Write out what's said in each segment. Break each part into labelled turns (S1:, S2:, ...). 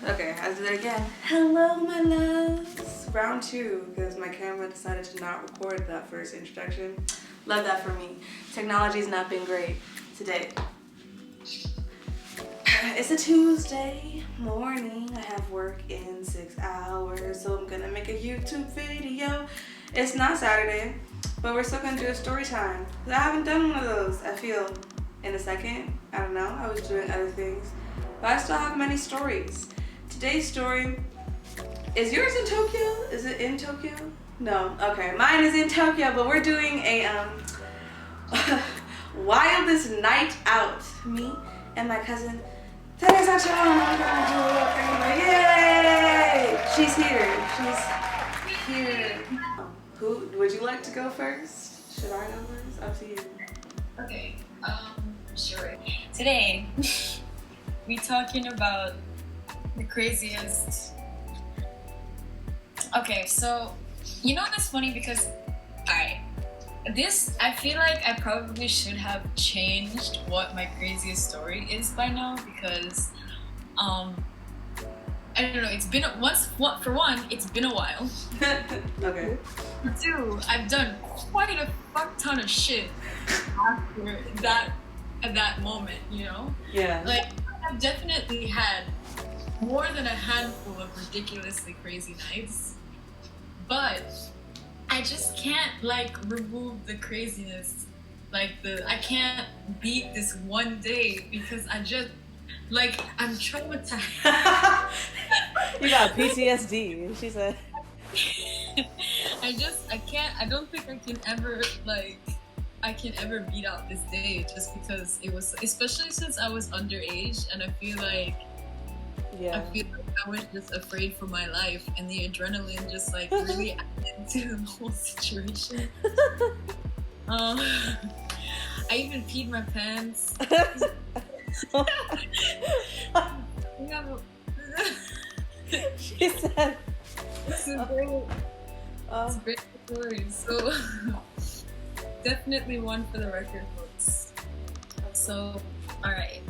S1: Okay, I'll do that again. Hello, my loves. Round 2, because my camera decided to not record that first introduction. Love that for me. Technology's not been great today. It's a Tuesday morning. I have work in 6 hours, so I'm gonna make a YouTube video. It's not Saturday, but we're still gonna do a story time. I haven't done one of those, I feel, in a second. I don't know, I was doing other things. But I still have many stories. Today's story, is yours in Tokyo? Is it in Tokyo? No, okay, mine is in Tokyo, but we're doing a wildest night out. Me and my cousin, Teresa, yay! She's here, she's here. Who, would you like to go first? Should I go first? Up to you.
S2: Okay, sure. Today, we talking about the craziest. Okay, so you know that's funny because I feel like I probably should have changed what my craziest story is by now because I don't know, it's been for one, it's been a while.
S1: Okay.
S2: For two, I've done quite a fuck ton of shit after that at that moment, you know?
S1: Yeah.
S2: Like I've definitely had more than a handful of ridiculously crazy nights, but I just can't like remove the craziness. Like I can't beat this one day because I just like I'm traumatized.
S3: You got PTSD, she said.
S2: I don't think I can ever beat out this day just because it was, especially since I was underage, and I feel like I was just afraid for my life, and the adrenaline just like really added to the whole situation. I even peed my pants.
S3: She said
S2: it's a great story. So definitely one for the record books. So alright,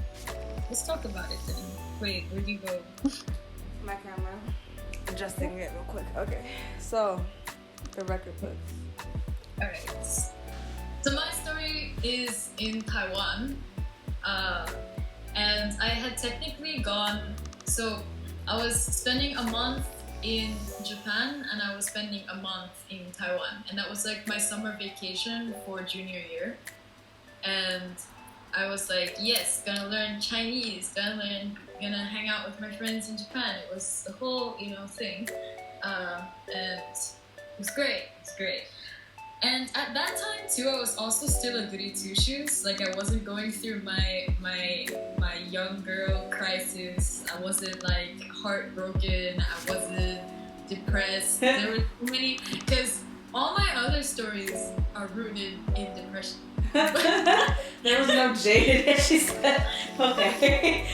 S2: let's talk about it then. Wait, where'd you go?
S1: My camera.
S3: Adjusting it real quick. Okay, so the record books.
S2: Alright, so my story is in Taiwan, and I had technically gone, so I was spending a month in Japan and I was spending a month in Taiwan, and that was like my summer vacation for junior year. And I was like, yes, gonna learn Chinese, gonna hang out with my friends in Japan. It was the whole, thing, and it was great. And at that time too, I was also still a goody two shoes. Like I wasn't going through my young girl crisis. I wasn't like heartbroken. I wasn't depressed. There were too many, because all my other stories are rooted in depression.
S1: There was no jaded, she said. Okay.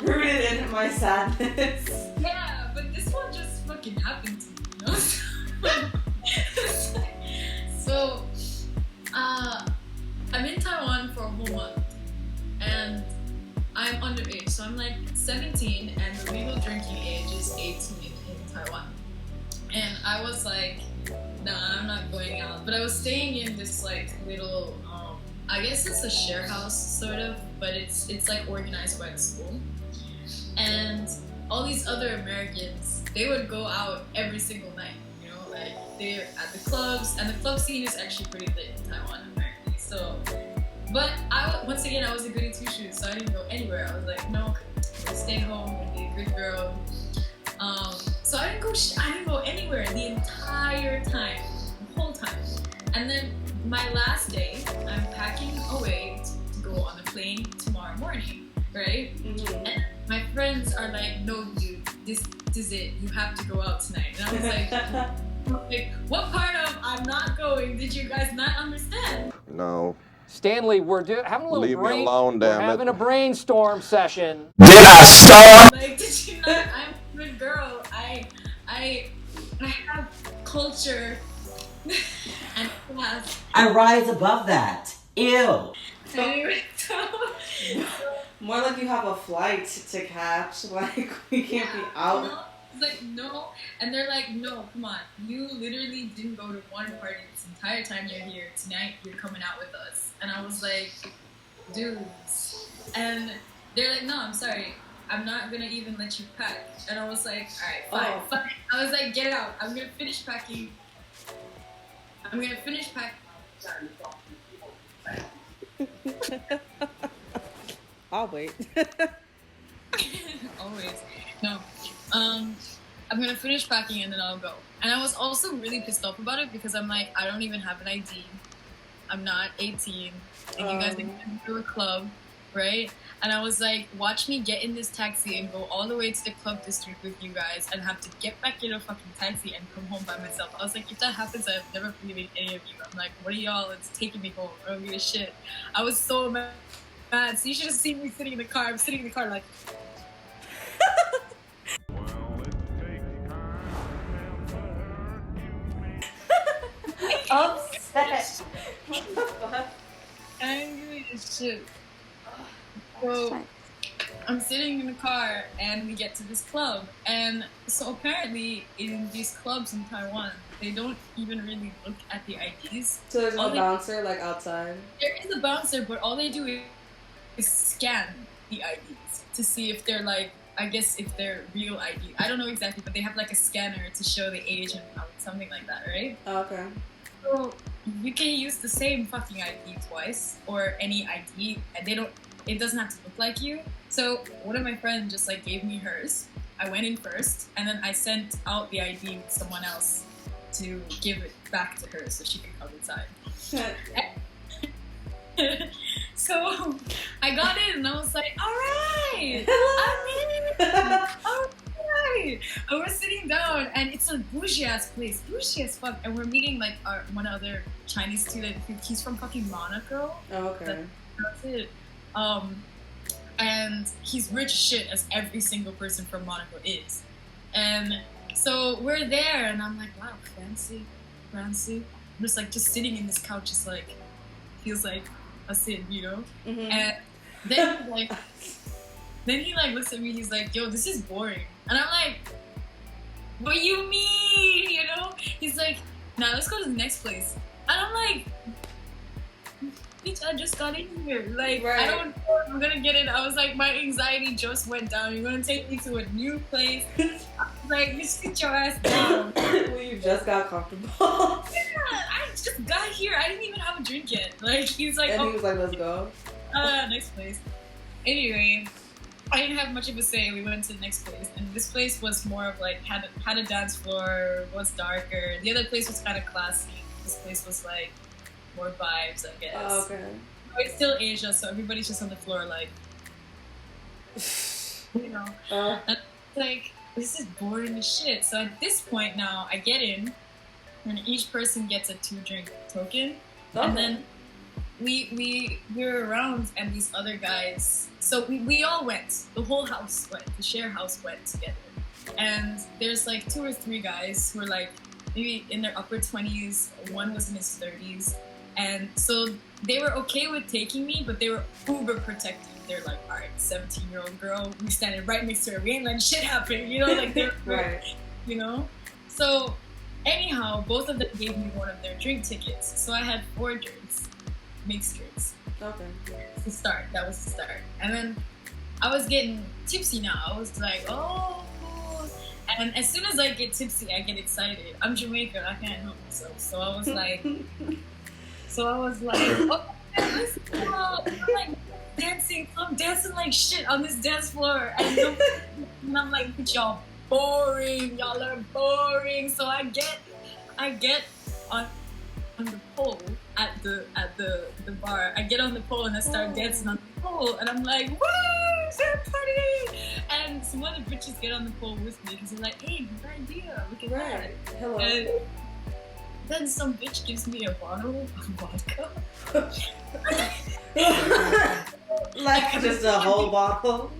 S1: Rooted in my sadness.
S2: Yeah, but this one just fucking happened to me, you know? So, I'm in Taiwan for a whole month, and I'm underage, so I'm like 17, and the legal drinking age is 18 in Taiwan. And I was like, nah, I'm not going out. But I was staying in this like little, I guess it's a share house sort of, but it's like organized by the school. And all these other Americans, they would go out every single night. Like they're at the clubs, and the club scene is actually pretty lit in Taiwan, apparently. So, but I was a goody two shoes, so I didn't go anywhere. I was like, no, I'll stay home and be a good girl. So I didn't go anywhere the entire time, the whole time. And then my last day, I'm packing away to go on the plane tomorrow morning, right? Mm-hmm. And my friends are like, no, dude, this is it. You have to go out tonight. And I was like, what part of I'm not going did you guys not understand?
S4: No.
S5: Stanley, we're having a little
S4: Leave me alone, damn it.
S5: We're having a brainstorm session.
S4: Did I start?
S2: Like, did you not? I'm a good girl. I have culture and class.
S6: I rise above that. Ew.
S2: Anyway,
S1: More like you have a flight to catch. Like, we can't be out.
S2: You know? It's like, no. And they're like, no, come on. You literally didn't go to one party this entire time you're here. Tonight, you're coming out with us. And I was like, dudes. And they're like, no, I'm sorry. I'm not going to even let you pack. And I was like, all right, fine. I was like, get it out. I'm going to finish packing.
S3: I'll wait.
S2: Always. No. I'm gonna finish packing and then I'll go. And I was also really pissed off about it because I'm like, I don't even have an ID. I'm not 18. And you guys are going to a club, right? And I was like, watch me get in this taxi and go all the way to the club district with you guys and have to get back in a fucking taxi and come home by myself. I was like, if that happens, I've never forgiven any of you. I'm like, what are y'all? It's taking me home. I don't give a shit. I was so mad. So you should have seen me sitting in the car. I'm sitting in the car like...
S1: Upset. What the fuck?
S2: Angry as shit. So I'm sitting in the car and we get to this club, and so apparently in these clubs in Taiwan they don't even really look at the IDs.
S1: So there's no bouncer like outside?
S2: There is a bouncer, but all they do is scan the IDs to see if they're like, I guess if they're real ID. I don't know exactly, but they have like a scanner to show the age and something like that, right?
S1: Okay.
S2: So you can use the same fucking ID twice, or any ID, and it doesn't have to look like you. So one of my friends just like gave me hers. I went in first, and then I sent out the ID with someone else to give it back to her so she could come inside. So I got in and I was like, all right, I'm in. All right. And we're sitting down and it's a bougie ass place, bougie as fuck. And we're meeting like one other Chinese student. He's from fucking Monaco.
S1: Oh, okay.
S2: That's it. And he's rich as shit, as every single person from Monaco is. And so we're there and I'm like, wow, fancy. I'm just like, just sitting in this couch is like, feels like a sin, you know?
S1: Mm-hmm.
S2: And then he looks at me, he's like, yo, this is boring. And I'm like, what do you mean, you know? He's like, nah, let's go to the next place. And I'm like, bitch, I just got in here. Like,
S1: right.
S2: I don't know if I'm gonna get in. I was like, my anxiety just went down. You're gonna take me to a new place. I was like, just sit your ass down.
S1: Well, you just got comfortable.
S2: Yeah, I just got here. I didn't even have a drink yet. Like, he's like,
S1: and he was like, let's go.
S2: Next place. Anyway, I didn't have much of a say. We went to the next place, and this place was more of like had a dance floor, was darker. The other place was kind of classy. This place was like more vibes, I guess.
S1: Oh, okay.
S2: But it's still Asia, so everybody's just on the floor, like, you know. And like, this is boring as shit. So at this point now, I get in, and each person gets a 2-drink token, and then we were around, and these other guys. So we all went. The whole house went. The share house went together. And there's like 2 or 3 guys who are like maybe in their upper 20s. One was in his 30s. And so they were okay with taking me, but they were uber protective. They're like, all right, 17-year-old girl, we standing right next to her. We ain't letting shit happen, you know? Like, they're,
S1: right.
S2: You know? So anyhow, both of them gave me one of their drink tickets. So I had 4 drinks, mixed drinks.
S1: Okay.
S2: To start, that was the start. And then I was getting tipsy now. I was like, oh. And as soon as I get tipsy, I get excited. I'm Jamaican, I can't help myself. So I was like, oh, let's go. I'm like dancing. I'm dancing like shit on this dance floor. And I'm like, y'all boring. Y'all are boring. So I get on the pole at the bar. I get on the pole and I start dancing on the pole. And I'm like, woo, it's a party. And some other bitches get on the pole with me because they're like, hey, good idea. Look at that.
S1: Hello.
S2: And then some bitch gives me a bottle of vodka.
S1: Like just a whole bottle?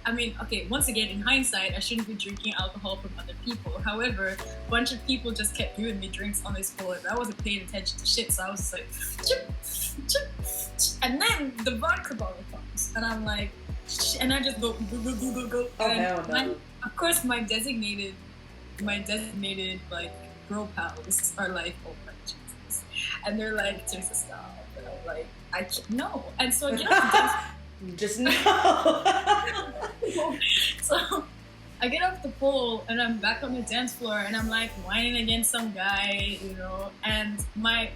S2: I mean, okay, once again, in hindsight, I shouldn't be drinking alcohol from other people. However, a bunch of people just kept giving me drinks on this floor and I wasn't paying attention to shit, so I was just like, chip, chip, chip. And then the vodka bottle comes and I'm like, and I just go go.
S3: Oh,
S2: And
S3: hell no.
S2: of course, my designated like girl pals are like, oh my Jesus, and they're like, Teresa, stop. And I'm like, I can't, no. And so I get off the dance.
S3: Just no.
S2: So I get off the pole and I'm back on the dance floor and I'm like whining against some guy, you know, and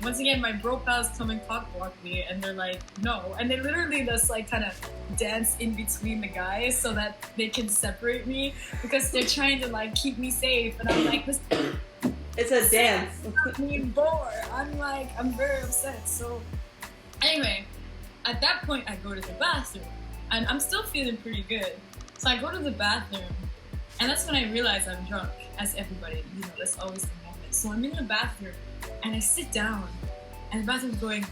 S2: once again my bro pals come and cock block me and they're like, no, and they literally just like kind of dance in between the guys so that they can separate me because they're trying to like keep me safe, and I'm like, listen,
S3: It's a dance.
S2: me bore. I'm very upset. So anyway, at that point I go to the bathroom and I'm still feeling pretty good. So I go to the bathroom and that's when I realize I'm drunk, as everybody, you know, that's always the moment. So I'm in the bathroom and I sit down and the bathroom's going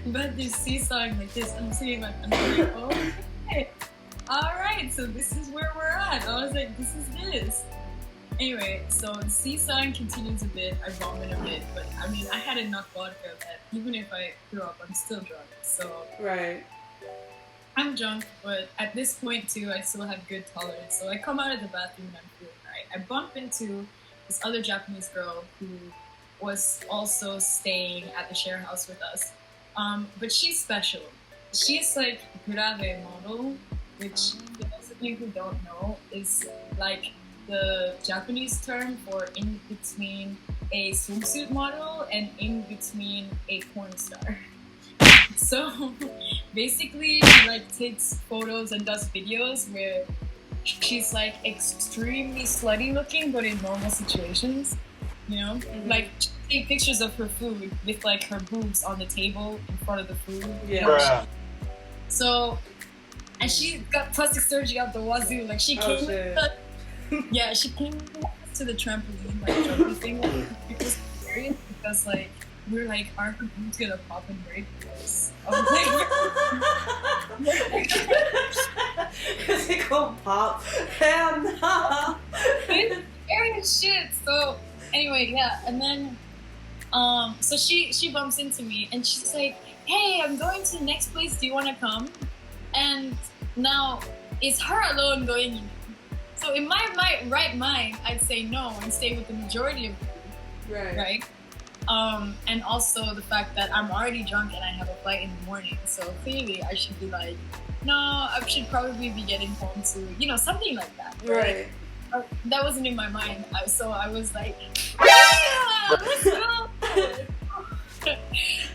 S2: but they're seesawing like this. I'm sitting like, I'm like, oh, okay. Alright, so this is where we're at. I was like, this is this. Anyway, so the seesawing continues a bit. I vomit a bit, but I mean, I had enough vodka that even if I threw up, I'm still drunk. So
S3: Right.
S2: I'm drunk, but at this point too, I still have good tolerance. So I come out of the bathroom and I'm feeling alright. I bump into this other Japanese girl who was also staying at the share house with us. But she's special. She's like grave model, which for those of you who don't know is like the Japanese term for in between a swimsuit model and in between a porn star. So basically she like takes photos and does videos where she's like extremely slutty looking but in normal situations, you know?
S3: Mm-hmm.
S2: Like she take pictures of her food with like her boobs on the table in front of the food.
S3: Yeah.
S4: Bruh.
S2: So, and she got plastic surgery out the wazoo. Like she came yeah, she came to the trampoline like jumping thing. It was hilarious because like we were like, aren't her boobs gonna pop and break? Because I was like,
S3: Cause it go pop. Hell no.
S2: it's scary as shit. So anyway, yeah, and then so she bumps into me and she's like, hey, I'm going to the next place, do you want to come? And now it's her alone going in. So in my right mind, I'd say no and stay with the majority of people, right? And also the fact that I'm already drunk and I have a flight in the morning, so clearly I should be like, no, I should probably be getting home soon, you know, something like that, right? That wasn't in my mind, so I was like, yeah, let's go.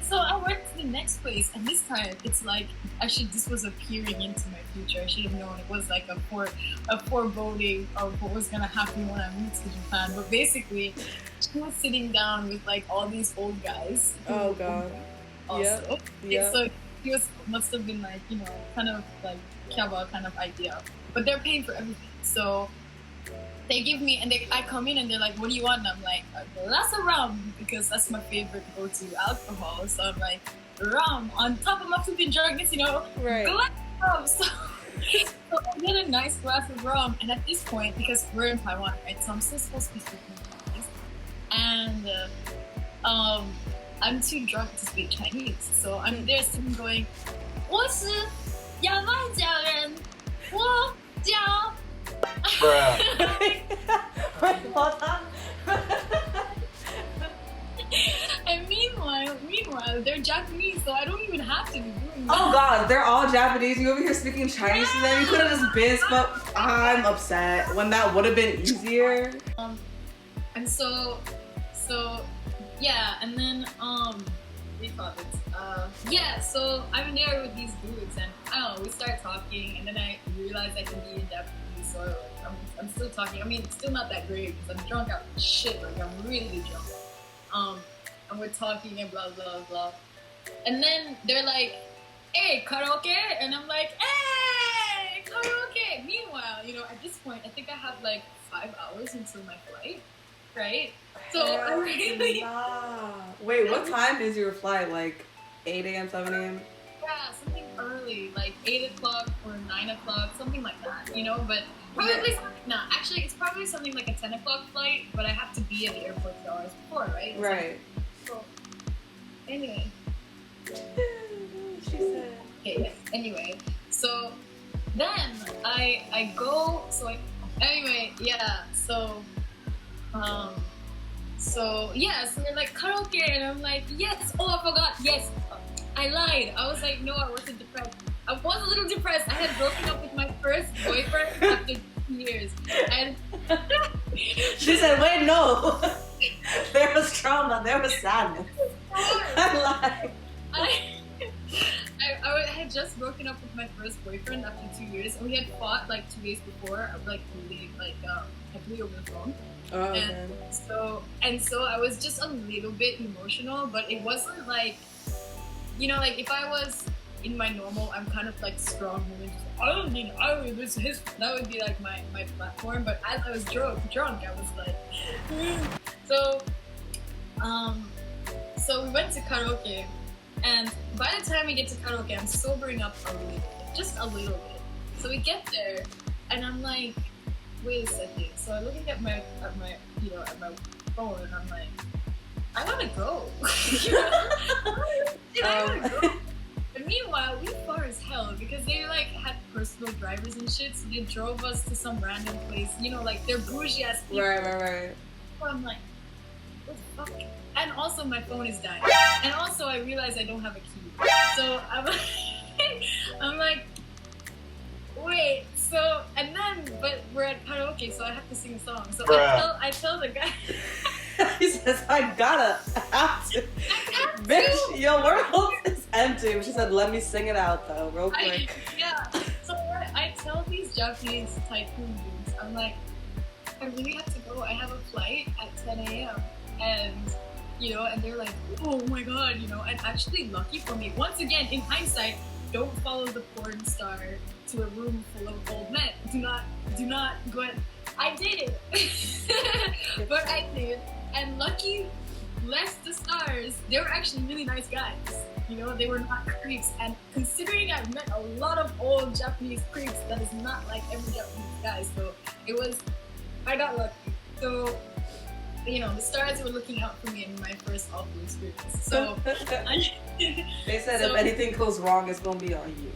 S2: So I went to the next place, and this time it's like, actually this was a peering into my future. I should have known. It was like a foreboding of what was gonna happen when I moved to Japan. But basically, she was sitting down with like all these old guys.
S3: Oh god.
S2: Also,
S3: yeah.
S2: so he must have been like, you know, kind of like Kyaba kind of idea. But they're paying for everything, so they give me, and I come in and they're like, what do you want? And I'm like, a glass of rum, because that's my favorite go-to alcohol. So I'm like, rum on top of my flipping drunkenness, you know, glass of rum. So I get a nice glass of rum, and at this point, because we're in Taiwan, right, so I'm still supposed to be speaking Chinese, and I'm too drunk to speak Chinese, so I'm there sitting going, 我是牙买加人，我叫
S4: Bruh.
S3: Wait, hold on.
S2: And meanwhile, they're Japanese, so I don't even have to be doing that.
S3: Oh god, they're all Japanese. You over here speaking Chinese to them. You could have just been, but I'm upset when that would have been easier.
S2: And so yeah, and then we call it yeah. So I'm there with these dudes, and I don't know. We start talking, and then I realize I can be in Japanese, so I'm still talking. I mean, it's still not that great because I'm drunk out of shit. Like I'm really drunk. And we're talking and blah blah blah. And then they're like, hey, karaoke? And I'm like, hey, karaoke! Meanwhile, you know, at this point, I think I have like 5 hours until my flight, right? So I really...
S3: Wait, what time is your flight? Like 8 a.m., 7 a.m.?
S2: Yeah, something early, like 8 o'clock or 9 o'clock, something like that, you know. But probably actually, it's probably something like a 10 o'clock flight. But I have to be at the airport 2 hours before, right?
S3: Right.
S2: So anyway.
S3: She said.
S2: Okay, yes. Anyway, so then I go. Anyway, yeah. So we're like karaoke, and I'm like, yes. Oh, I forgot. Yes, I lied. I was like, no, I wasn't depressed. I was a little depressed. I had broken up with my first boyfriend after 2 years, and
S3: she said, wait, no. There was trauma. There was sadness. I lied.
S2: I had just broken up with my first boyfriend after 2 years, and we had fought like 2 days before, like really, heavily over the phone.
S3: Oh, okay.
S2: And so I was just a little bit emotional, but it wasn't like, you know, like if I was in my normal, I'm kind of like strong woman. That would be like my platform. But as I was drunk, I was like, so we went to karaoke. And by the time we get to karaoke, I'm sobering up a little bit, just a little bit. So we get there, and I'm like, wait a second. So I'm looking at my phone, and I'm like, I wanna go. I wanna go. But meanwhile, we far as hell because they like had personal drivers and shit, so they drove us to some random place. You know, like they're bougie ass people.
S3: Right.
S2: So I'm like, what the fuck? And also my phone is dying. And also I realize I don't have a key. So I'm like, wait, but we're at karaoke, so I have to sing a song. So I tell the guy.
S3: He says, I have to. Bitch, your world is empty. She said, let me sing it out though, real quick.
S2: So I tell these Japanese tycoon dudes, I'm like, I really have to go. I have a flight at 10 a.m. And you know, and they're like, oh my god, you know, and actually lucky for me. Once again, in hindsight, don't follow the porn star to a room full of old men. Do not go. I did, but I did, and lucky, bless the stars, they were actually really nice guys. You know, they were not creeps. And considering I've met a lot of old Japanese creeps, that is not like every Japanese guy. So I got lucky. So. You know, the stars were looking out for me in my first awful experience. So
S3: they said if anything goes wrong, it's gonna be on you.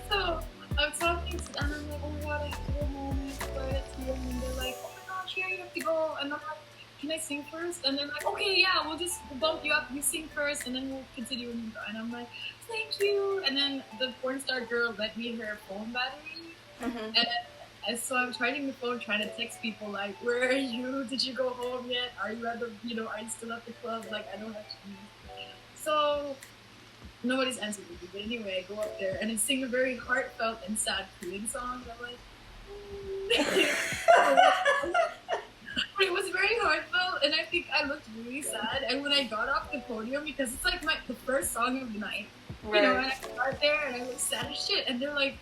S2: So I'm talking to them, and I'm like, oh my god, I have to go home. I have to fly at 2 and they're like, oh my gosh, yeah, you have to go. And I'm like, can I sing first? And they're like, okay, yeah, we'll bump you up. You sing first, and then we'll continue when you go. And I'm like, thank you. And then the porn star girl lent me her phone battery, and so I'm charging the phone, trying to text people like, where are you? Did you go home yet? Are you are you still at the club? Like, I don't have to leave. So nobody's answered me. But anyway, I go up there and I sing a very heartfelt and sad Korean song. I'm like, but it was very heartfelt, and I think I looked really sad. And when I got off the podium, because it's like the first song of the night, you know, and I got there and I was sad as shit, and they're like,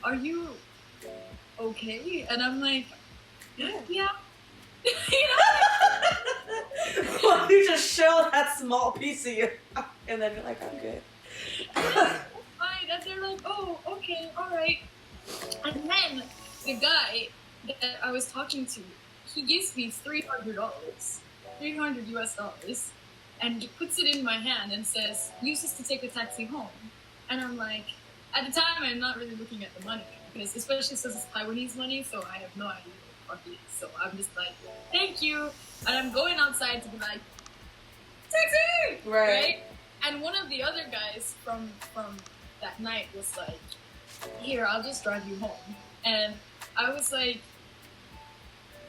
S2: are you okay? And I'm like, yeah. You know?
S3: Well, you just show that small piece of you, and then you're like, I'm good.
S2: Fine. And they're like, oh, okay, all right. And then the guy that I was talking to, he gives me $300, $300 US, and he puts it in my hand and says, use this to take a taxi home. And I'm like, at the time, I'm not really looking at the money, because especially since it's Taiwanese money, so I have no idea what it is. So I'm just like, thank you. And I'm going outside to be like, taxi! Right? And one of the other guys from that night was like, here, I'll just drive you home. And I was like,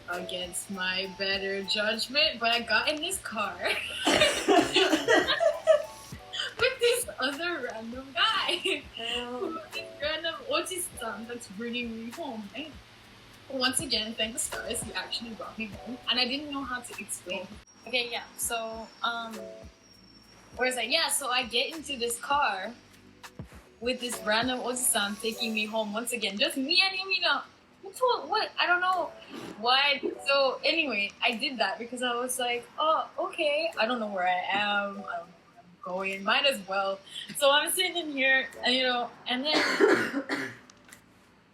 S2: against my better judgment, but I got in this car with this other random guy, this random oji-san that's bringing me home. And once again, thank the stars, he actually brought me home, and I didn't know how to explain. Okay, yeah. So, where is I? Yeah. So I get into this car with this random oji-san taking me home once again. Just me and him, you know. What? I don't know why. So anyway, I did that because I was like, oh, okay. I don't know where I am. I don't know where I'm going. Might as well. So I'm sitting here, and and then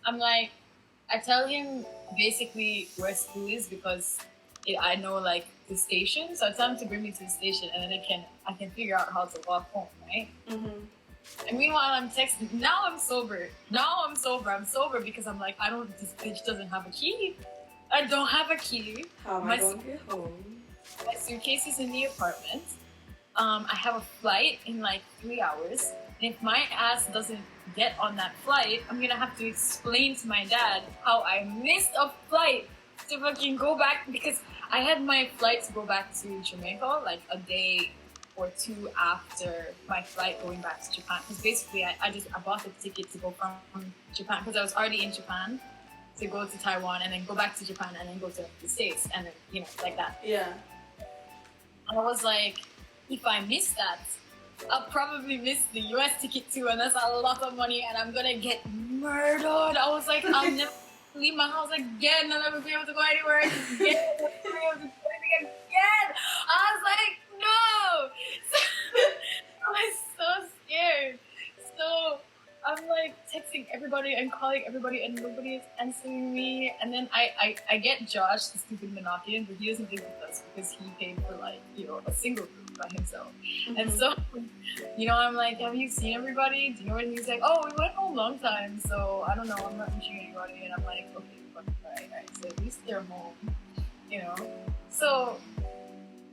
S2: I'm like, I tell him basically where school is because I know like the station. So I tell him to bring me to the station, and then I can figure out how to walk home, right?
S1: Mm-hmm.
S2: And meanwhile, I'm texting. Now I'm sober. I'm sober because I'm like, this bitch doesn't have a key. I don't have a key.
S1: How am I going to get home?
S2: My suitcase is in the apartment. I have a flight in like 3 hours. And if my ass doesn't get on that flight, I'm gonna have to explain to my dad how I missed a flight to fucking go back because I had my flight to go back to Jamaica like a day or two after my flight going back to Japan. Because basically I bought the ticket to go from Japan because I was already in Japan to go to Taiwan and then go back to Japan and then go to the States and then, like that.
S1: Yeah.
S2: I was like, if I miss that, I'll probably miss the US ticket too, and that's a lot of money, and I'm gonna get murdered. I was like, I'll never leave my house again. I'll never be able to go anywhere again. I'll never be able to do anything again. I was like, no. I was so scared. So I'm like texting everybody and calling everybody, and nobody is answering me. And then I get Josh, the stupid Monakian, but he doesn't live with us because he paid for like a single room by himself. Mm-hmm. And so I'm like, have you seen everybody? Do you know? And he's like, oh, we went home a long time, so I don't know. I'm not reaching anybody. And I'm like, okay, fuck, all right. So at least they're home, So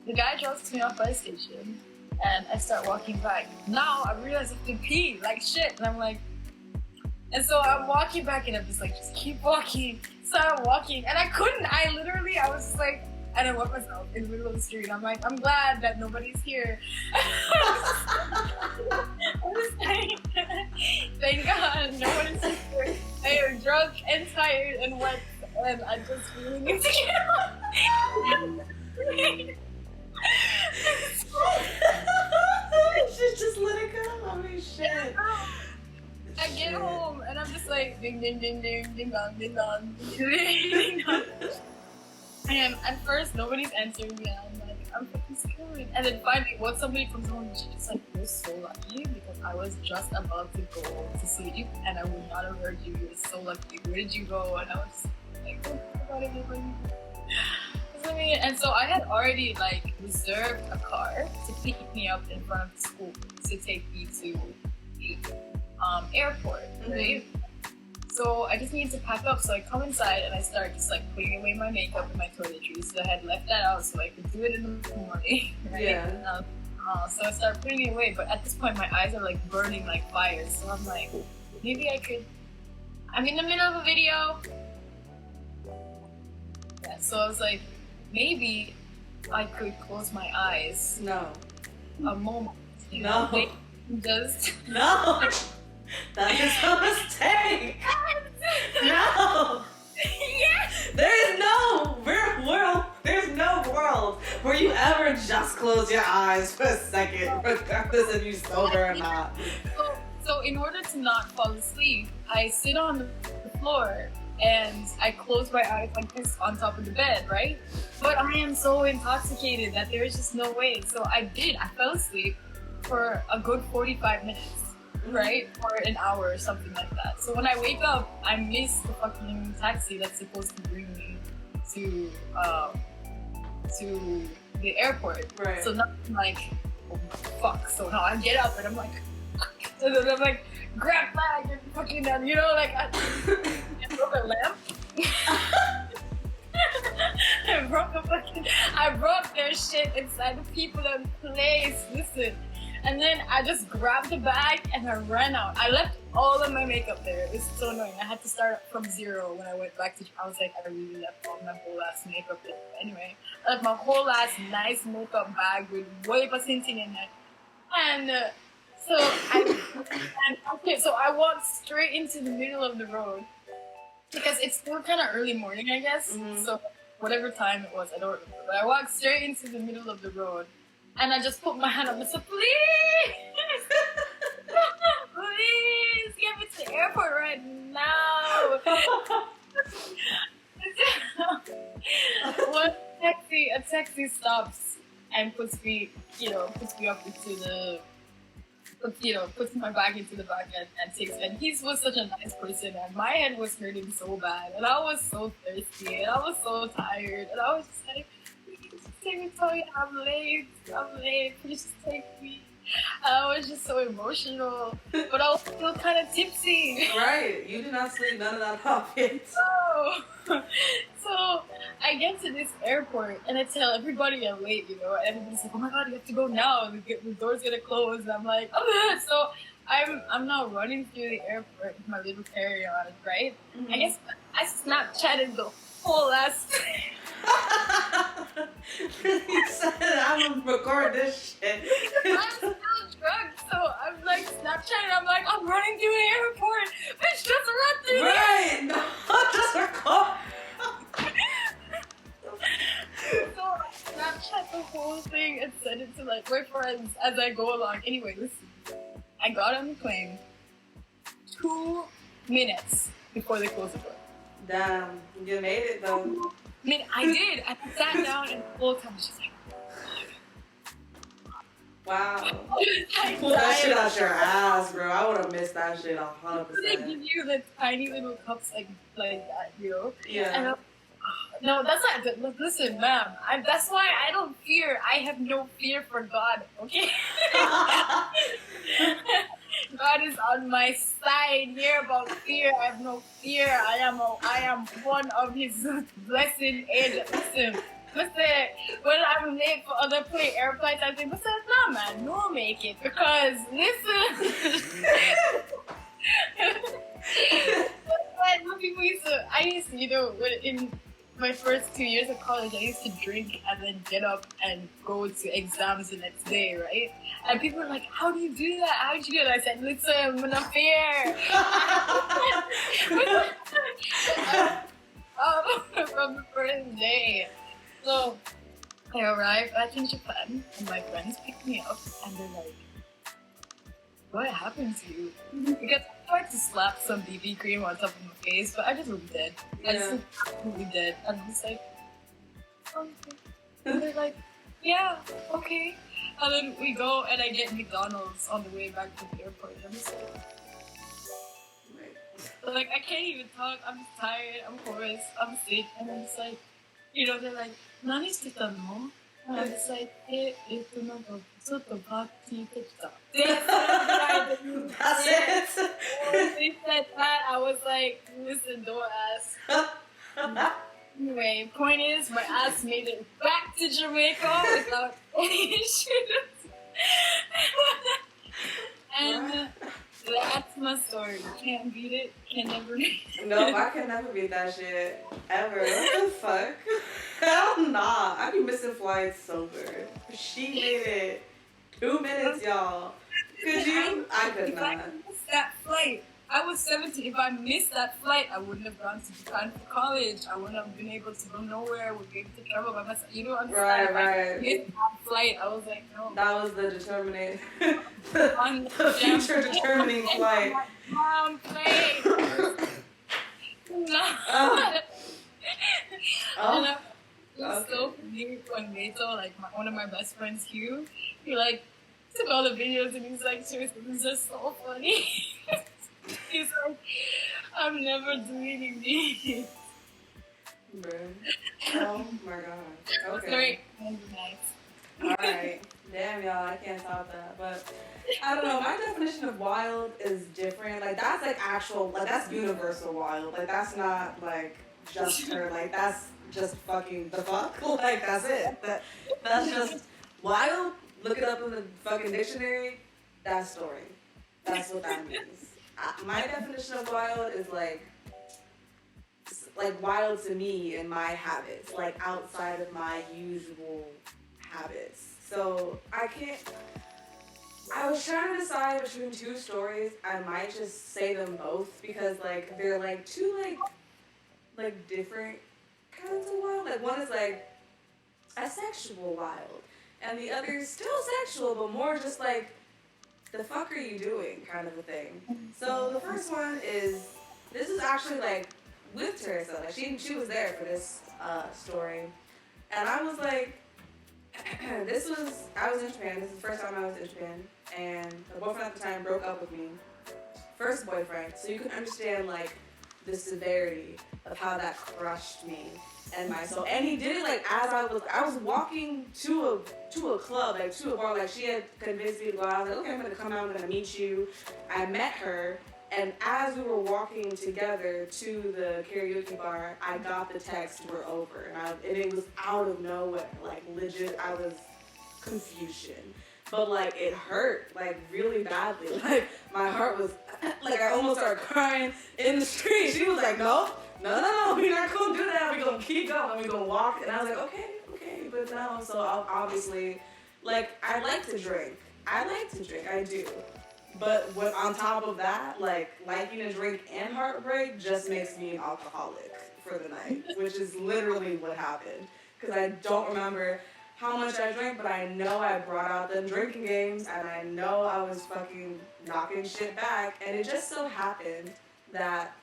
S2: the guy drops me off by the station. And I start walking back. Now I realize I have to pee like shit. And I'm like, and so I'm walking back and I'm just like, just keep walking. So I'm walking and I couldn't. I was just like, and I went myself in the middle of the street. I'm like, I'm glad that nobody's here. I'm just like, thank God no one is here. I am drunk and tired and wet and I just really need to get out.
S1: Just let it go. I mean, shit.
S2: I get home and I'm just like ding ding ding ding ding dong ding dong ding dong. And at first nobody's answering me. And I'm like, I'm fucking screwed. And then finally, once somebody comes home, she's like, "You're so lucky because I was just about to go to sleep and I would not have heard you. You're so lucky. Where did you go?" And I was like, "Oh my God, everybody." And so I had already like reserved a car to pick me up in front of the school to take me to the airport, right? Mm-hmm. So I just needed to pack up. So I come inside and I start just like putting away my makeup and my toiletries. So I had left that out so I could do it in the morning, right?
S1: Yeah.
S2: So I started putting it away, but at this point my eyes are like burning like fire. So I'm like, maybe I'm in the middle of a video. Yeah, so I was like, maybe I could close my eyes.
S1: No.
S2: A moment.
S1: No.
S2: Just.
S1: No. That is a mistake. No.
S2: Yes.
S1: There is no world. There's no world where you ever just close your eyes for a second, regardless if you're sober or not.
S2: So in order to not fall asleep, I sit on the floor. And I close my eyes like this on top of the bed, right? But I am so intoxicated that there is just no way. So I fell asleep for a good 45 minutes, right? Or an hour or something like that. So when I wake up, I miss the fucking taxi that's supposed to bring me to the airport. Right. So now I'm like, oh fuck. So now I get up and I'm like, and then I'm like, grab bag and fucking like I broke a lamp. I broke their shit inside the people in place. Listen. And then I just grabbed the bag and I ran out. I left all of my makeup there. It was so annoying. I had to start from zero when I went back to I was like, I really left all my whole ass makeup there. Anyway, I left my whole ass nice makeup bag with way painting in it. And so I walked straight into the middle of the road because it's still kind of early morning, I guess. Mm-hmm. So whatever time it was, I don't remember. But I walked straight into the middle of the road, and I just put my hand up and said, "Please, please get me to the airport right now." A taxi stops and puts me up into puts my bag into the bag and takes it. And he was such a nice person, and my head was hurting so bad, and I was so thirsty, and I was so tired, and I was just like, please just take me home. I'm late. Please just take me. And I was just so emotional, but I was still kind of tipsy.
S3: Right. You did not sleep none of that off yet.
S2: So I get to this airport and I tell everybody I'm late, and everybody's like, oh my god, you have to go now, the door's gonna close. And I'm like, oh. So I'm now running through the airport with my little carry-on, right?
S1: Mm-hmm.
S2: I guess I Snapchatted the whole last
S3: You said I'm gonna record this shit.
S2: I'm still drunk, so I'm like Snapchatting, I'm like, I'm running through the airport, bitch, just run through the
S3: Right. No, just record.
S2: So I Snapchat the whole thing and send it to my friends as I go along. Anyway, listen. I got on the plane 2 minutes before they closed the door.
S3: Damn, you made it though.
S2: I did. I sat down and the whole time I was just like,
S3: Wow.
S2: I
S3: Pull that shit
S2: died.
S3: out your ass, bro. I would have missed that shit 100%.
S2: They give you the tiny little cups like that,
S3: Yeah.
S2: And no, that's not. Look, listen, ma'am. That's why I don't fear. I have no fear for God. Okay. God is on my side. Hear about fear? I have no fear. I am one of His blessed angels. Listen, when I'm late for other air flights, I think, listen, nah, man, no make it because listen. I used to, in my first 2 years of college, I used to drink and then get up and go to exams the next day, right? And people were like, how do you do that? How did you do that? I said, listen, I'm not fair. From the first day. So I arrived at Japan and my friends picked me up and they're like, what happened to you? Because I tried to slap some BB cream on top of my face, but I just looked dead. I just looked absolutely dead. And I was like, okay. And they're like, yeah, okay. And then we go and I get McDonald's on the way back to the airport. And I'm just like, I can't even talk. I'm just tired. I'm hoarse. I'm sick. And I'm just like, they're like, 何してたの? And I'm just like, なんかちょっとパーティーできた.
S3: That's it.
S2: They said that. I was like, listen, don't ask. Anyway, point is, my ass made it back to Jamaica without any issues. And that's my story. Can't beat it. Can never beat it.
S3: No, I can never beat that shit. Ever. What the fuck? Hell nah. I be missing flights so good. She made it 2 minutes, y'all. Could you? I could
S2: If
S3: not.
S2: I missed that flight, I was 17. If I missed that flight, I wouldn't have gone to Japan for college. I wouldn't have been able to go nowhere. I wouldn't be able to travel by myself. You know what I'm saying?
S3: Right.
S2: If I missed that flight, I was like, no.
S3: That was the determining,
S2: On
S3: the future determining flight.
S2: Plane. No.
S3: Oh.
S2: And it was so funny when Nato, like one of my best friends, Hugh, he like took all the videos and he's like, seriously, this is so funny. He's like, I'm never deleting these.
S3: Bro. Oh my god. Okay.
S2: Sorry. Nice.
S3: Alright. Damn, y'all, I can't top that. But I don't know, my definition of wild is different. Like, that's like actual, like, that's universal wild. Like, that's not like just her. Like, that's just fucking the fuck. Like, that's it. That's just wild. Look it up in the fucking dictionary. That's story. That's what that means. My definition of wild is like wild to me and my habits, like outside of my usual habits. So I was trying to decide between 2 stories. I might just say them both because like they're like 2 like different kinds of wild. Like one is like a sexual wild and the other is still sexual but more just like the fuck are you doing kind of a thing. So the first one is, this is actually like with Teresa. Like she was there for this story. And I was like, I was in Japan. This is the first time I was in Japan. and the boyfriend at the time broke up with me. First boyfriend, so you can understand like the severity of how that crushed me and my soul. And he did it like as I was walking to a club, like to a bar, like she had convinced me to go out. I was like, okay, I'm gonna come out, I'm gonna meet you. I met her, and as we were walking together to the karaoke bar, I got the text, we're over. And it was out of nowhere, like legit, I was confusion. But like it hurt like really badly. Like my heart was like I almost started crying in the street. She was like, no, we're not gonna do that. We're gonna keep going. We're gonna walk. And I was like, okay. But no. So obviously, like I like to drink. I do. But what on top of that, like liking to drink and heartbreak just makes me an alcoholic for the night, which is literally what happened. Because I don't remember how much I drank, but I know I brought out them drinking games, and I know I was fucking knocking shit back, and it just so happened that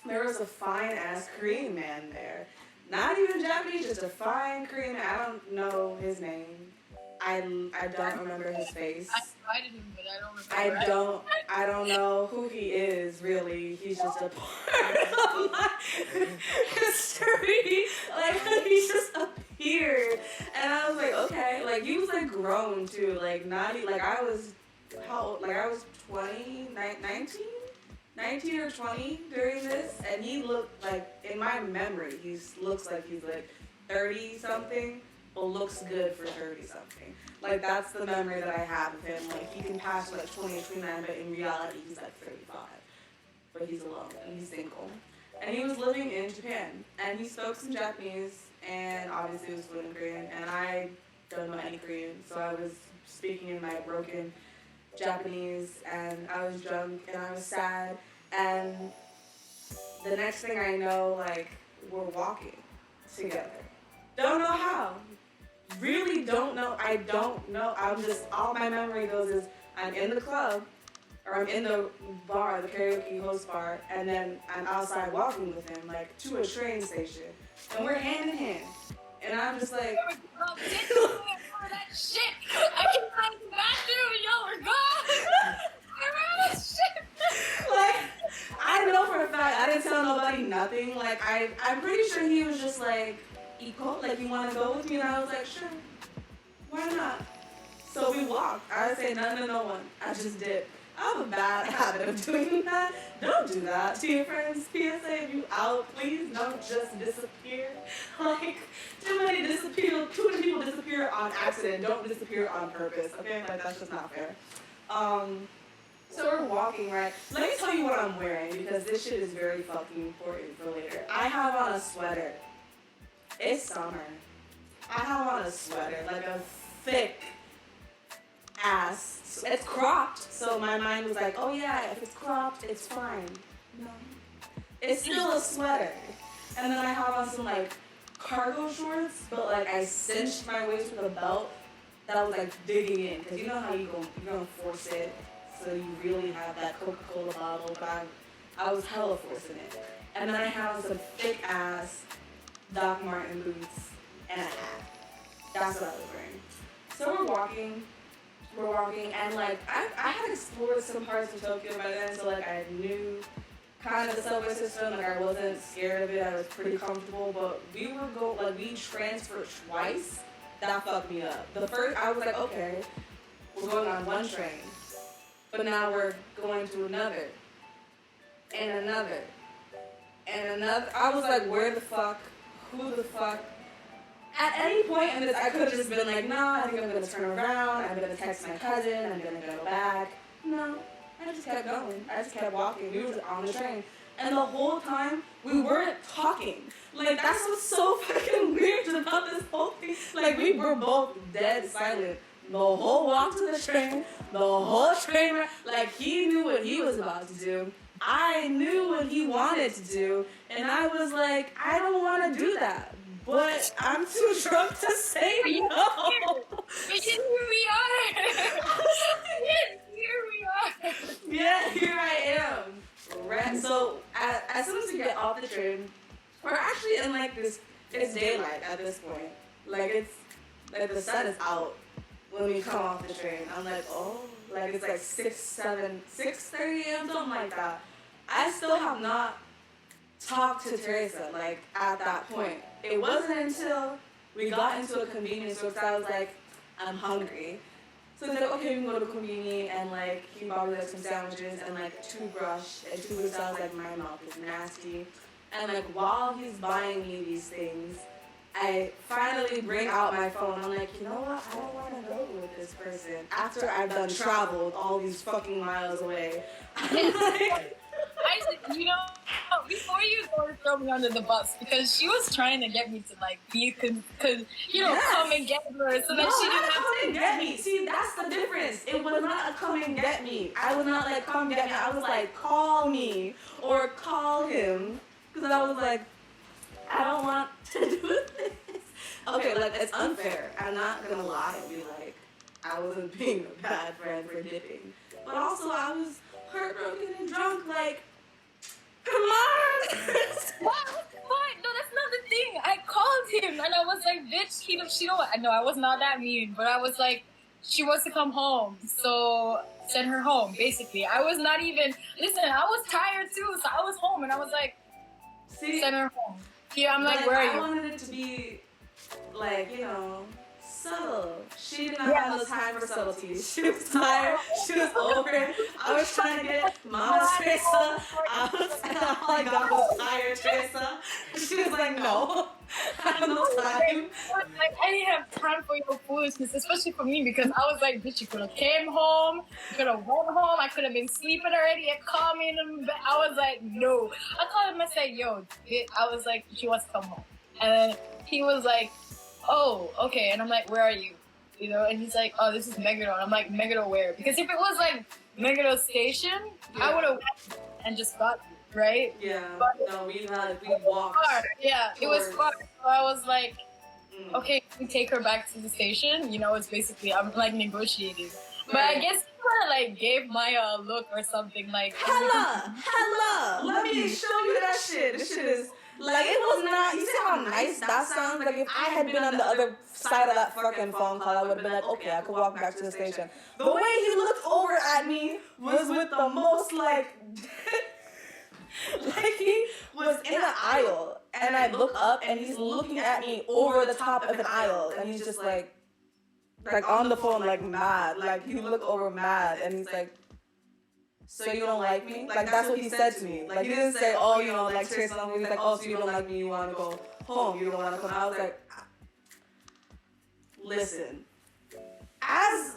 S3: there was a fine-ass Korean man there. Not even Japanese, just a fine Korean man. I don't know his name. I don't remember his face.
S2: I invited him, but I don't remember.
S3: I don't know who he is, really. He's just a part of my history. Like, he just appeared. And I was like, okay. Like, he was, like, grown, too. Like, not, like, I was, how old? Like, I was 20, 19 or 20 during this. And he looked, like, in my memory, he looks like he's, like, 30-something. But looks good for 30-something. Like, that's the memory that I have of him. Like, he can pass for, like, 20 or 29, but in reality, he's, like, 35. But he's alone, and he's single. And he was living in Japan. And he spoke some Japanese, and obviously was fluent in Korean. And I don't know any Korean, so I was speaking in my broken Japanese, and I was drunk, and I was sad. And the next thing I know, like, we're walking together. Don't know how. Really don't know. I don't know. I'm just, all my memory goes is I'm in the club, or I'm in the bar, the karaoke host bar, and then I'm outside walking with him, like, to a train station. And we're hand in hand. And I'm just like...
S2: that shit! I came out of the bathroom and y'all were gone! I remember that shit!
S3: Like, I know for a fact, I didn't tell nobody nothing. Like, I'm pretty sure he was just like, Eco, like, you want to go with me? And I was like, sure. Why not? So we walked. I would say nothing to no one. I just did. I have a bad habit of doing that. Don't do that to your friends. PSA, if you out, please don't just disappear. Like, too many people disappear on accident. Don't disappear on purpose, okay? Like, that's just not fair. So we're walking, right? Let me tell you what I'm wearing, because this shit is very fucking important for later. I have on a sweater. It's summer. I have on a sweater, like a thick ass. It's cropped, so my mind was like, oh yeah, if it's cropped, it's fine. No. It's still a sweater. And then I have on some like cargo shorts, but like I cinched my waist with a belt that I was like digging in, because you know how you're gonna force it, so you really have that Coca-Cola bottle, but I was hella forcing it. And then I have some thick ass Doc Marten boots and a hat. That's what I was wearing. So we're walking, and like I had explored some parts of Tokyo by then, so like I knew kind of the subway system. Like I wasn't scared of it. I was pretty comfortable. But we transferred twice. That fucked me up. The first, I was like, okay, we're going on one train, but now we're going to another, and another, and another. I was like, where the fuck? Who the fuck? At any point in this, I could have just been like, no, I think I'm going to turn around. I'm going to text my cousin. I'm going to go back. No, I just kept going. I just kept walking. We were on the train. And the whole time, we weren't talking. Like, that's what's so fucking weird about this whole thing. Like, we were both dead silent. The whole walk to the train, the whole train, like, he knew what he was about to do. I knew what he wanted to do. And I was like, I don't want to do that. But I'm too drunk to say no.
S2: But here we are. Yes, here we are.
S3: Yeah, here I am. Right. So as soon as we get off the train, we're actually in like this. It's daylight at this point. Like it's like the sun is out when we come off the train. I'm like, oh, like it's like 6:30 a.m., something like that. I still have not talked to Teresa, like, at that point. It wasn't until we got into a convenience store because I was like, I'm hungry. So he's like, okay, we can go to convenience, and like, he bought me like some sandwiches and like toothbrush and toothbrush. I was like, my mouth is nasty. And like, while he's buying me these things, I finally bring out my phone. I'm like, you know what? I don't want to go with this person after I've done traveled all these fucking miles away. I'm like,
S2: you know, before you go to throw me under the bus, because she was trying to get me to like be, come and get her, so that she didn't have
S3: come and get me. See, that's the difference. It was not a come and get me. I was not like, come get me. I was like, call me or call him, because I was like, I don't want to do this. Okay, like, it's unfair. I'm not gonna lie and be like, I wasn't being a bad friend for dipping, but also I was heartbroken and drunk. Like, come on.
S2: What? No, that's not the thing. I called him and I was like, bitch, she don't. No, I was not that mean, but I was like, she wants to come home, so send her home. Basically, I was not even. Listen, I was tired too, so I was home and I was like, send her home. Yeah, I'm like, where are you?
S3: I wanted it to be like, you know, subtle. She did not have no time for subtleties. She was tired. She was over it. I was trying to get Mama Teresa out, and all I got was tired Teresa. She was like, no, I have no time.
S2: Like, I didn't have time for your foolishness, especially for me, because I was like, bitch, you could have came home, you could have went home, I could have been sleeping already and called me in the bed. I was like, no. I called him and said, yo, I was like, she wants to come home. And then he was like, oh, okay. And I'm like, where are you? You know, and he's like, oh, this is Megadon. I'm like, Megadon where? Because if it was like Megadon station, I would have went and just got you, right?
S3: Yeah,
S2: but
S3: no, we walked.
S2: Far. Yeah, it was far. So I was like, okay, can we take her back to the station? You know, it's basically, I'm like negotiating. But I guess he kind of like gave Maya a look or something like,
S3: hella, let me show you that shit. This shit is, like, it was not, you see how nice that sounds? Like, if I had been on the other side of that fucking phone call, I would have been like, okay, I could walk back to the station. The way he looked over at me was with the most, like, like he was in an aisle, and I look up, and he's looking at me over the top of an aisle, and he's just like on the phone, like, mad. Like, he looked over mad, and he's like, so you don't like me? Like, that's what he said to me. Like, he didn't say, oh, you know, like, Teresa, he was like, oh, so you don't like me, you want to go home, you don't want to come. I was like, listen, as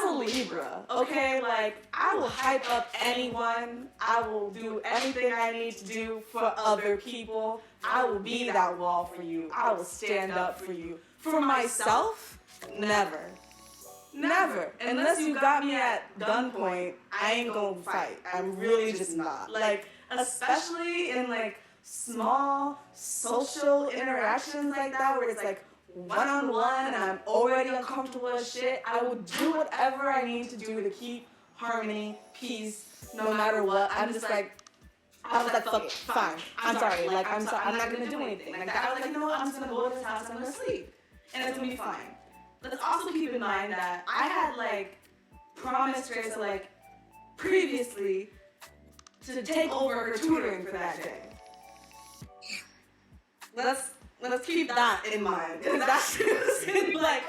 S3: a Libra, okay, like, I will hype up anyone, I will do anything I need to do for other people, I will be that wall for you, I will stand up for you. For myself, never. Never. Unless you got me at gunpoint, I ain't gonna fight. I'm really just not. Like, especially in like small social interactions like that where it's like one-on-one and I'm already uncomfortable as shit, I will do whatever I need to do to keep harmony, peace, no matter what. I'm just like, I was like, fuck it, fine. I'm sorry. Like, I'm not gonna do anything. Like, I was like, you know what? I'm just gonna go to this house, I'm gonna sleep. And it's gonna be fine. Let's also keep in mind that I had like promised Teresa like previously to take over her tutoring for that day. Let's keep that in mind, because that shit was like,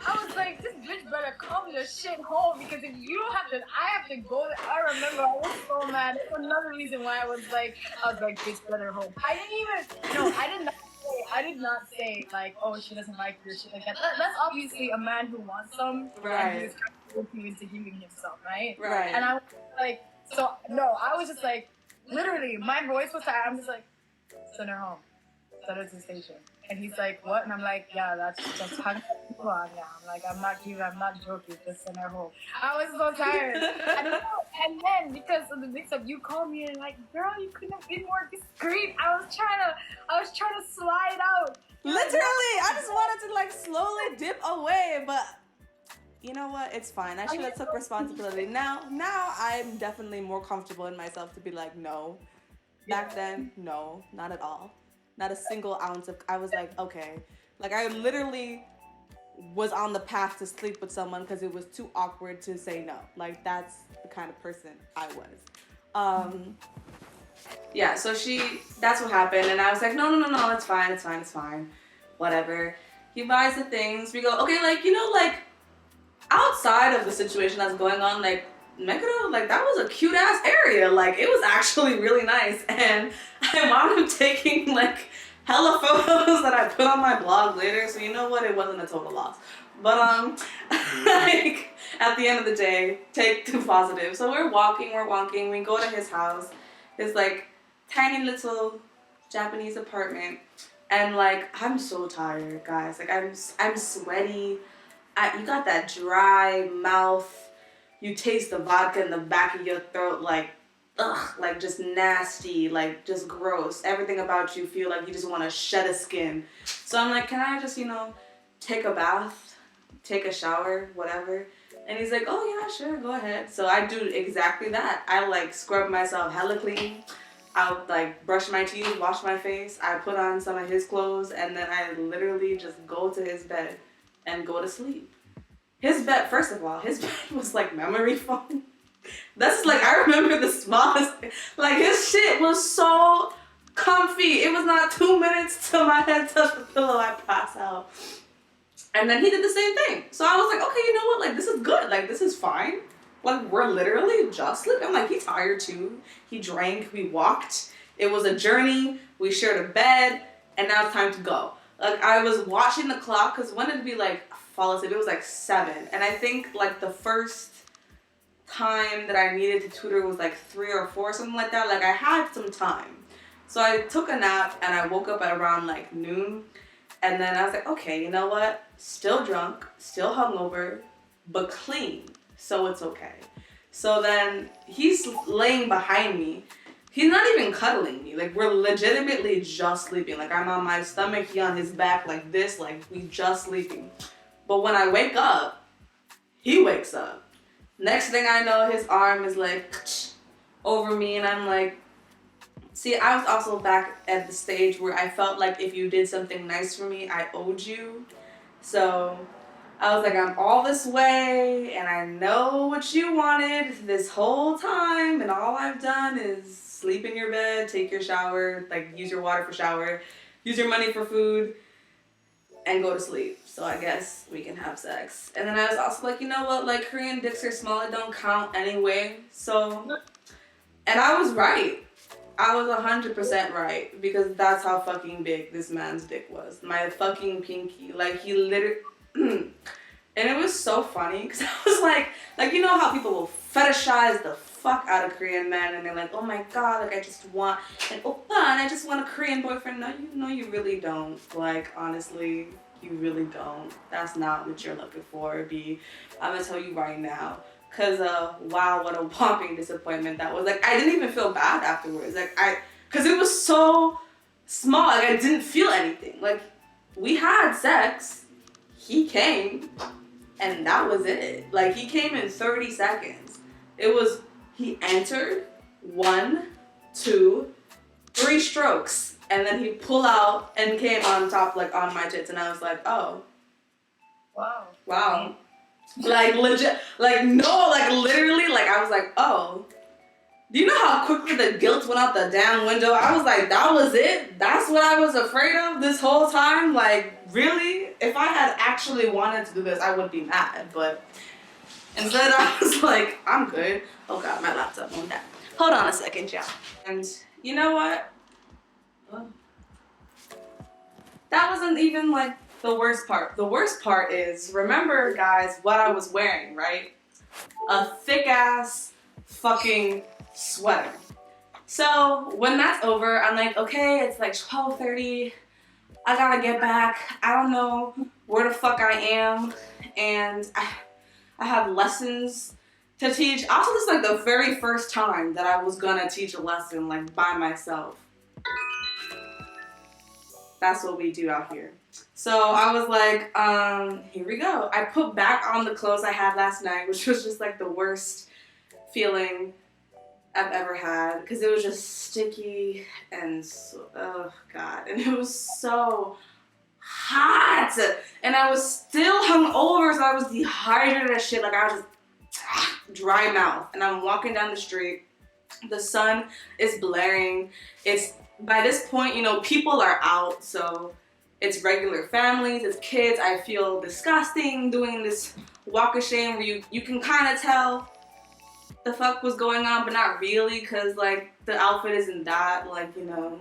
S2: I was like, this bitch better come your shit home, because if you don't have to, I have to go. I remember I was so mad. That's another reason why I was like, bitch better home. I did not say like, oh, she doesn't like you or shit like that. That's obviously a man who wants some,
S3: right?
S2: And he's kind of looking into healing himself, right?
S3: Right.
S2: And I was like, so no, I was just like, literally, my voice was tired. I'm just like, send her home, send her to the station. And he's like, what? And I'm like, yeah, that's how people are now. I'm like, I'm not joking, just send her home. I was so tired. And then, because of the mix-up, you called me and like, girl, you couldn't have been more discreet. I was trying to slide out.
S3: Literally, I just wanted to like slowly dip away, but you know what? It's fine. I should have took responsibility. Now I'm definitely more comfortable in myself to be like, no. Back then, no, not at all. Not a single ounce of, I was like, okay, Like, I literally was on the path to sleep with someone because it was too awkward to say no. Like, that's the kind of person I was.
S1: Yeah, so that's what happened, and I was like, no, it's fine, whatever. He buys the things, we go, okay, like, like, outside of the situation that's going on, like, Mexico, like, that was a cute ass area, like, it was actually really nice, and I wound up taking, like, hella photos that I put on my blog later, so you know what, it wasn't a total loss. But, like, at the end of the day, take the positive. So we're walking, we go to his house, his, like, tiny little Japanese apartment, and, like, I'm so tired, guys. Like, I'm sweaty. You got that dry mouth. You taste the vodka in the back of your throat, like, ugh, like, just nasty, like, just gross. Everything about you feel like you just want to shed a skin. So I'm like, can I just, take a bath, take a shower, whatever? And he's like, oh yeah, sure, go ahead. So I do exactly that. I, like, scrub myself hella clean. I would, like, brush my teeth, wash my face. I put on some of his clothes, and then I literally just go to his bed and go to sleep. His bed, first of all, his bed was, like, memory foam. That's, like, I remember the smallest thing. Like, his shit was so comfy. It was not 2 minutes till my head touched the pillow, I pass out. And then he did the same thing. So I was like, okay, you know what? Like, this is good. Like, this is fine. Like, we're literally just sleeping. I'm like, he's tired too. He drank, we walked. It was a journey. We shared a bed, and now it's time to go. Like, I was watching the clock, because when did it be, like, fall asleep? It was, like, 7. And I think, like, the first time that I needed to tutor was, like, 3 or 4, something like that. Like, I had some time. So I took a nap, and I woke up at around, like, noon. And then I was like, okay, you know what? Still drunk, still hungover, but clean. So it's okay. So then he's laying behind me. He's not even cuddling me. Like, we're legitimately just sleeping. Like, I'm on my stomach, he on his back like this, like, we just sleeping. But when I wake up, he wakes up. Next thing I know, his arm is like over me, and I'm like, see, I was also back at the stage where I felt like if you did something nice for me, I owed you. So I was like, I'm all this way, and I know what you wanted this whole time, and all I've done is sleep in your bed, take your shower, like, use your water for shower, use your money for food, and go to sleep. So I guess we can have sex. And then I was also like, you know what, like, Korean dicks are small, it don't count anyway. So, and I was right. I was 100% right, because that's how fucking big this man's dick was. My fucking pinky. Like, he literally... And it was so funny, because I was like, you know how people will fetishize the fuck out of Korean men, and they're like, oh my god, like, I just want an oppa, and I just want a Korean boyfriend. No, you really don't. Like, honestly, you really don't. That's not what you're looking for, B. I'm gonna tell you right now. Cause wow, what a whopping disappointment that was. Like, I didn't even feel bad afterwards. Like, cause it was so small. Like, I didn't feel anything. Like, we had sex. He came, and that was it. Like, he came in 30 seconds. It was, he entered, 1, 2, 3 strokes, and then he pulled out and came on top, like, on my tits, and I was like, oh. Wow. Like, legit, like, no, like, literally, like, I was like, oh. Do you know how quickly the guilt went out the damn window? I was like, that was it? That's what I was afraid of this whole time? Like, really? If I had actually wanted to do this, I would be mad, but instead I was like, I'm good. Oh God, my laptop won't die. Hold on a second, y'all. And you know what? That wasn't even, like, the worst part. The worst part is, remember, guys, what I was wearing, right? A thick-ass fucking sweater. So when that's over, I'm like, okay, it's like 12:30. I gotta get back. I don't know where the fuck I am. And I have lessons to teach. Also, this is like the very first time that I was gonna teach a lesson, like, by myself. That's what we do out here. So I was like, here we go. I put back on the clothes I had last night, which was just like the worst feeling I've ever had, because it was just sticky and so, oh God, and it was so hot. And I was still hungover, so I was dehydrated as shit. Like, I was just dry mouth. And I'm walking down the street. The sun is blaring. It's, by this point, you know, people are out, so it's regular families, it's kids. I feel disgusting doing this walk of shame where you can kind of tell the fuck was going on, but not really, because, like, the outfit isn't that, like, you know,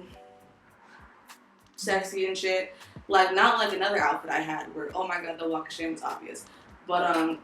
S1: sexy and shit. Like, not like another outfit I had where, oh my god, the walk of shame was obvious. But,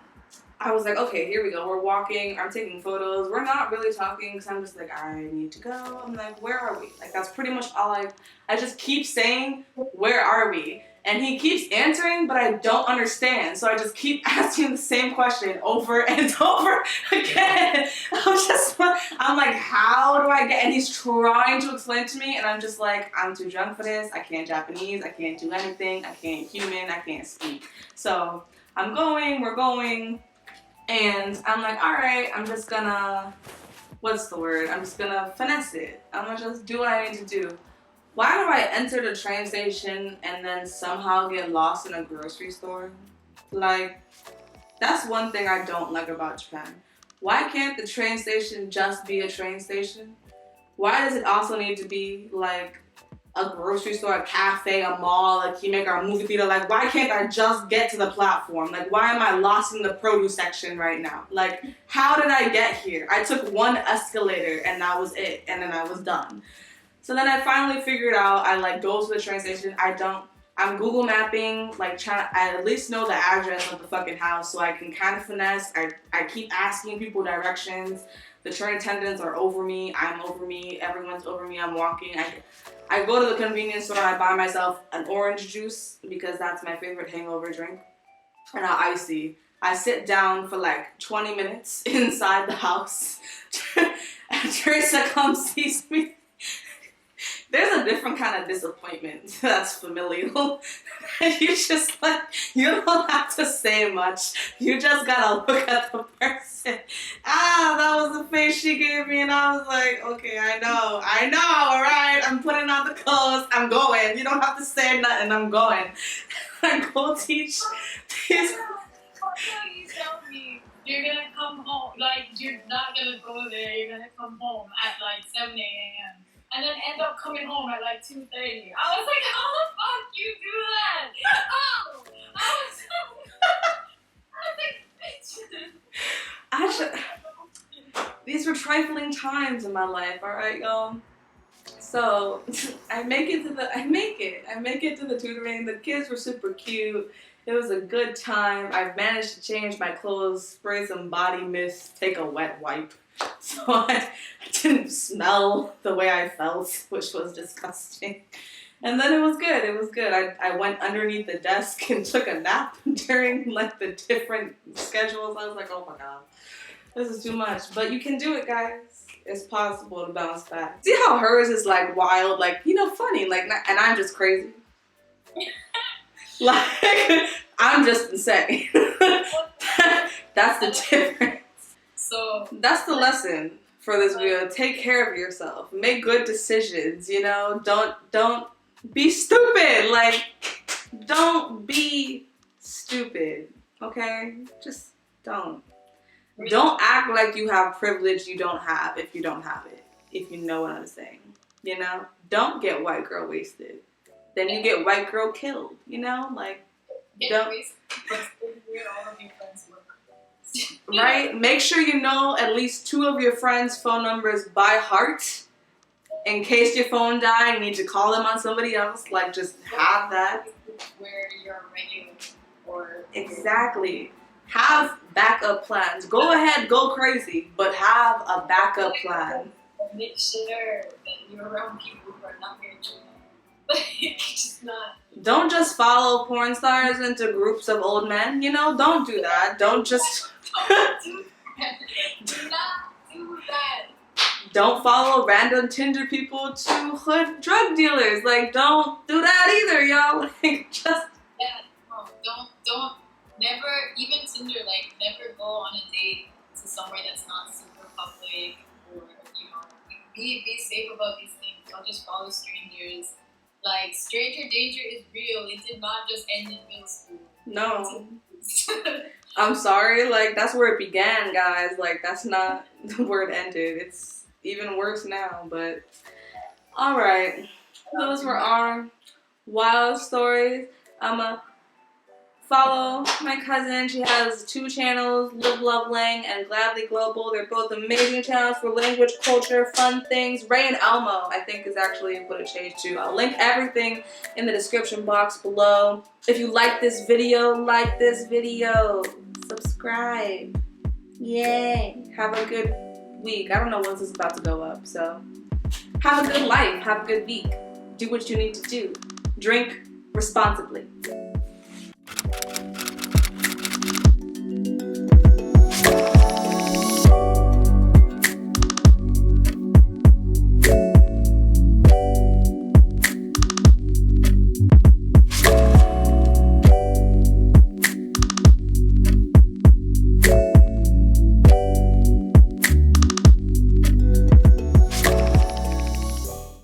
S1: I was like, okay, here we go. We're walking. I'm taking photos. We're not really talking because I'm just like, I need to go. I'm like, where are we? Like, that's pretty much all I just keep saying, where are we? And he keeps answering, but I don't understand. So I just keep asking the same question over and over again. I'm like, how do I get, and he's trying to explain to me, and I'm just like, I'm too drunk for this. I can't Japanese. I can't do anything. I can't human. I can't speak. So I'm going, we're going. And I'm like, all right, I'm just gonna, what's the word? I'm just gonna finesse it. I'm gonna just do what I need to do. Why do I enter the train station and then somehow get lost in a grocery store? Like, that's one thing I don't like about Japan. Why can't the train station just be a train station? Why does it also need to be like a grocery store, a cafe, a mall, like you make our movie theater? Like, why can't I just get to the platform? Like, why am I lost in the produce section right now? Like, how did I get here? I took one escalator and that was it, and then I was done. So then I finally figured out, I like go to the train station. I'm Google mapping, like I at least know the address of the fucking house so I can kind of finesse. I keep asking people directions. The train attendants are over me, I'm over me, everyone's over me, I'm walking. I go to the convenience store and I buy myself an orange juice because that's my favorite hangover drink. And an icy. I sit down for like 20 minutes inside the house. And Teresa comes, sees me. There's a different kind of disappointment that's familial. You just like, you don't have to say much. You just gotta look at the person. That was the face she gave me, and I was like, okay, I know, all right. I'm putting on the clothes. I'm going. You don't have to say nothing. I'm going. I go teach these.
S2: You tell me you're gonna come home, like you're not gonna go there. You're gonna come home at like 7 a.m. and then end up coming home at like 2:30. I was like, how the fuck you do that? Oh, I was like,
S1: These were trifling times in my life, all right, y'all. So I make it to the tutoring. The kids were super cute. It was a good time. I managed to change my clothes, spray some body mist, take a wet wipe. So I didn't smell the way I felt, which was disgusting. And then it was good. I went underneath the desk and took a nap during like the different schedules. I was like, oh my god, this is too much. But you can do it, guys. It's possible to bounce back. See how hers is like wild, like, you know, funny, like, and I'm just crazy. Like, I'm just insane. That's the difference.
S2: So
S1: that's the lesson for this video. Take care of yourself. Make good decisions, you know? Don't be stupid. Like, don't be stupid, okay? Just don't. Don't act like you have privilege you don't have if you don't have it. If you know what I'm saying, you know? Don't get white girl wasted. Then you get white girl killed, you know? Like, don't. Right? Make sure you know at least 2 of your friends' phone numbers by heart. In case your phone died, you need to call them on somebody else. Like, just have that.
S2: Where you're regular or
S1: exactly. Have backup plans. Go ahead, go crazy, but have a backup plan.
S2: Make sure that you're around people who are not very true. Like, just not.
S1: Don't just follow porn stars into groups of old men, you know? Don't do that. Don't just...
S2: Don't do that. Do not do that.
S1: Don't follow random Tinder people to hood drug dealers. Like, don't do that either, y'all. Like, just...
S2: Yeah, no, don't, never, even Tinder, like, never go on a date to somewhere that's not super public, or, you know, be safe about these things. Don't just follow strangers. Like, stranger danger is real. It did not just end in middle school.
S1: No. I'm sorry, like, that's where it began, guys. Like, that's not where it ended. It's even worse now, but alright. Those were our wild stories. I'ma follow my cousin. She has 2 channels, Live Love Lang and Gladly Global. They're both amazing channels for language, culture, fun things. Ray and Elmo, I think, is actually what it changed to. I'll link everything in the description box below. If you like this video, subscribe. Yay. Have a good week. I don't know when this is about to go up, so have a good life. Have a good week. Do what you need to do. Drink responsibly.